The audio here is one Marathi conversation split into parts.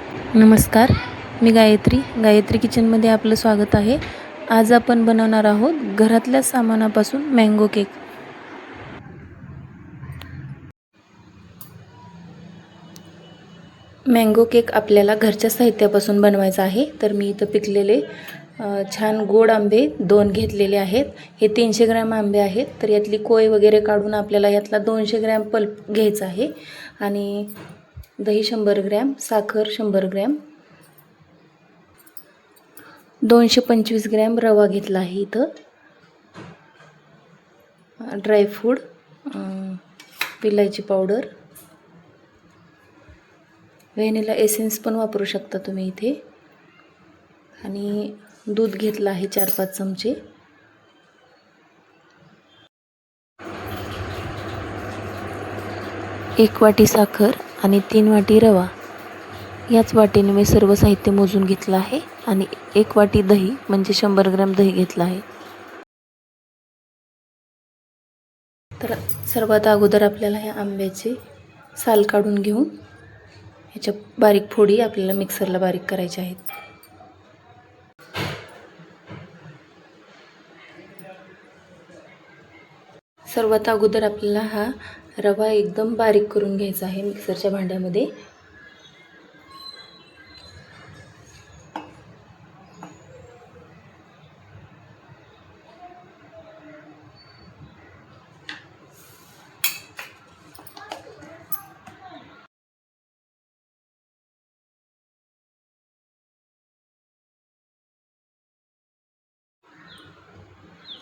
नमस्कार, मी गायत्री किचनमध्ये आपलं स्वागत आहे. आज आपण बनवणार आहोत घरातल्या सामानापासून मँगो केक. मँगो केक आपल्याला घरच्या साहित्यापासून बनवायचा आहे. तर मी इथं पिकलेले छान गोड आंबे 2 घेतलेले आहेत. हे 300 ग्रॅम आंबे आहेत. तर यातली कोय वगैरे काढून आपल्याला यातला 200 ग्रॅम पल्प घ्यायचा आहे. आणि दही 100 ग्रॅम, साखर 100 ग्रॅम, 225 ग्रॅम रवा घेतला आहे. इथं ड्रायफ्रूट, विलायची पावडर, व्हॅनिला एसेन्स पण वापरू शकता तुम्ही इथे. आणि दूध घेतलं आहे 4-5 चमचे. एक वाटी साखर आणि 3 वाटी रवा. याच वाटीने मी सर्व साहित्य मोजून घेतलं आहे. आणि 1 वाटी दही म्हणजे 100 ग्रॅम दही घेतलं आहे. तर सर्वात अगोदर आपल्याला ह्या आंब्याची साल काढून घेऊन ह्याच्या बारीक फोडी आपल्याला मिक्सरला बारीक करायच्या आहेत. सर्वात अगोदर आपल्याला हा रवा एकदम बारीक करून घ्यायचा आहे मिक्सरच्या भांड्यामध्ये.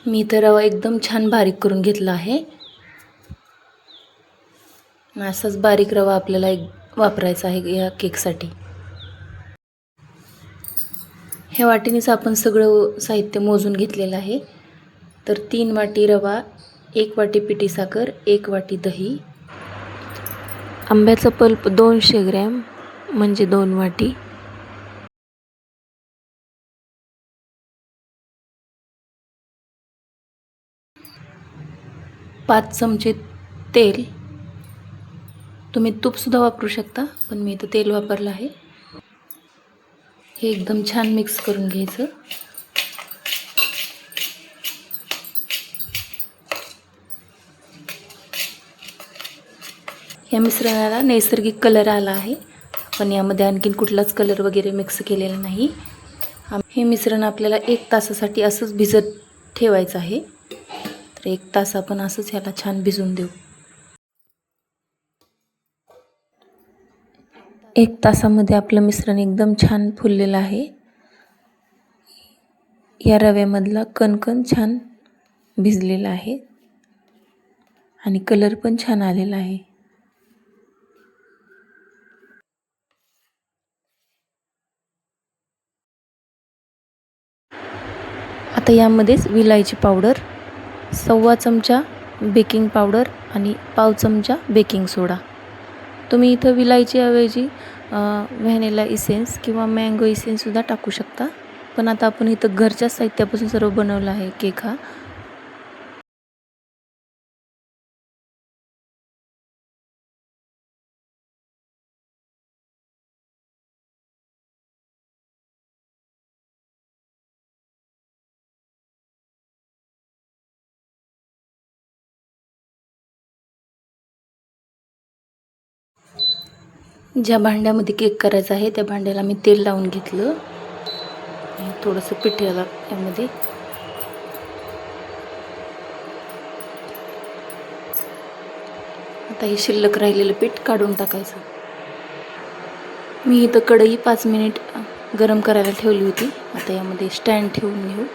मी तर रवा एकदम छान बारीक करून घेतला आहे. असाच बारीक रवा आपल्याला वापरायचा आहे या केकसाठी. ह्या वाटीनेच आपण सगळं साहित्य मोजून घेतलेलं आहे. तर 3 वाटी रवा, 1 वाटी पिठी साखर, 1 वाटी दही, आंब्याचा पल्प 200 ग्रॅम म्हणजे 2 वाटी, पाच चमचे तेल. तुम्ही तूपसुद्धा वापरू शकता, पण मी इथं तेल वापरलं आहे. हे एकदम छान मिक्स करून घ्यायचं. या मिश्रणाला नैसर्गिक कलर आला आहे, पण यामध्ये आणखीन कुठलाच कलर वगैरे मिक्स केलेला नाही. हे मिश्रण आपल्याला 1 तासासाठी असंच भिजत ठेवायचं आहे. तर 1 तास आपण असंच ह्याला छान भिजून देऊ. 1 तासामध्ये आपलं मिश्रण एकदम छान फुललेलं आहे. या रव्यामधला कणकण छान भिजलेला आहे आणि कलर पण छान आलेला आहे. आता यामध्येच विलायची पावडर, 1/4 चमचा बेकिंग पावडर आणि 1/2 चमचा बेकिंग सोडा. तुम्ही इथं विलायची ऐवजी व्हॅनिला इसेन्स किंवा मँगो इसेन्ससुद्धा टाकू शकता. पण आता आपण इथं घरच्या साहित्यापासून सर्व बनवलं आहे केक हा. ज्या भांड्यामध्ये केक करायचा आहे त्या भांड्याला मी तेल लावून घेतलं. थोडंसं पीठ यामध्ये. आता हे शिल्लक राहिलेलं पीठ काढून टाकायचं. मी इथं कढई 5 मिनिट गरम करायला ठेवली होती. आता यामध्ये स्टँड ठेवून घेऊ.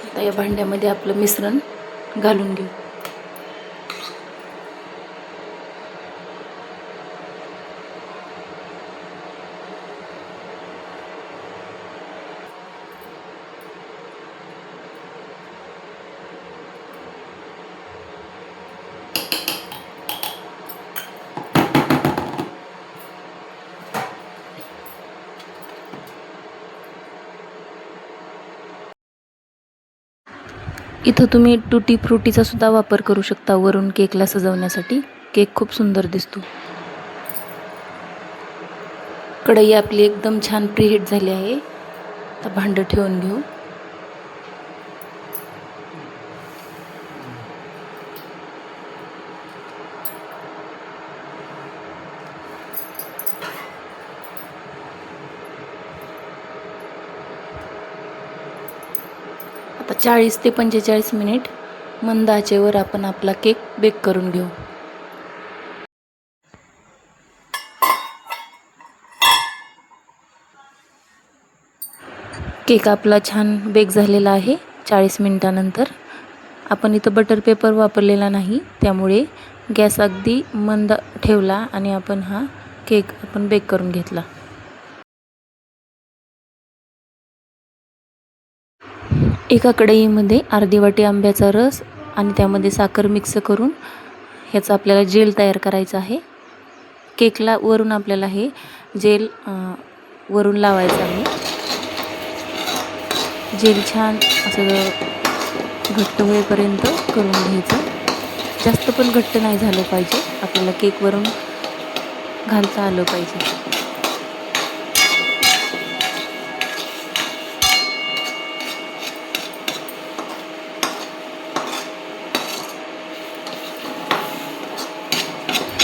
आता या भांड्यामध्ये आपलं मिश्रण घालून घेऊ. इथं तुम्ही टुटी फ्रुटीचा सुद्धा वापर करू शकता वरून केकला सजवण्यासाठी. केक खूप सुंदर दिसतो. कढई आपली एकदम छान प्रीहीट झाली आहे. आता भांडं ठेवून घेऊ. आता 40 ते 45 मिनिट मंद आचेवर आपण आपला केक बेक करून घेऊ. केक आपला छान बेक झालेला आहे. 40 मिनिटानंतर आपण इथं बटर पेपर वापरलेला नाही, त्यामुळे गॅस अगदी मंद ठेवला आणि आपण हा केक बेक करून घेतला. एका कढईमध्ये अर्धी वाटी आंब्याचा रस आणि त्यामध्ये साखर मिक्स करून ह्याचा आपल्याला जेल तयार करायचं आहे. केकला वरून आपल्याला हे जेल वरून लावायचं आहे. जेल छान असं घट्ट होईपर्यंत करून घ्यायचं. जास्त पण घट्ट नाही झालं पाहिजे, आपल्याला केकवरून घालता आलं पाहिजे.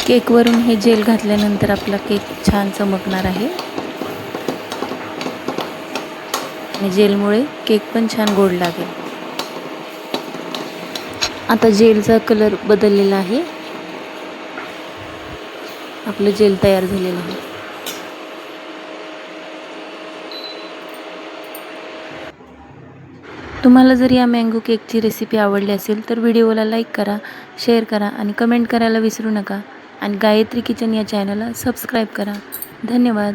केकवरून हे जेल घातल्यानंतर आपला केक छान चमकणार आहे आणि जेलमुळे केक पण छान गोड लागेल. आता जेलचा कलर बदललेला आहे. आपलं जेल तयार झालेलं आहे. तुम्हाला जर या मँगो केकची रेसिपी आवडली असेल तर व्हिडिओला लाईक करा, शेअर करा आणि कमेंट करायला विसरू नका. आणि गायत्री किचन या चॅनलला सबस्क्राईब करा. धन्यवाद.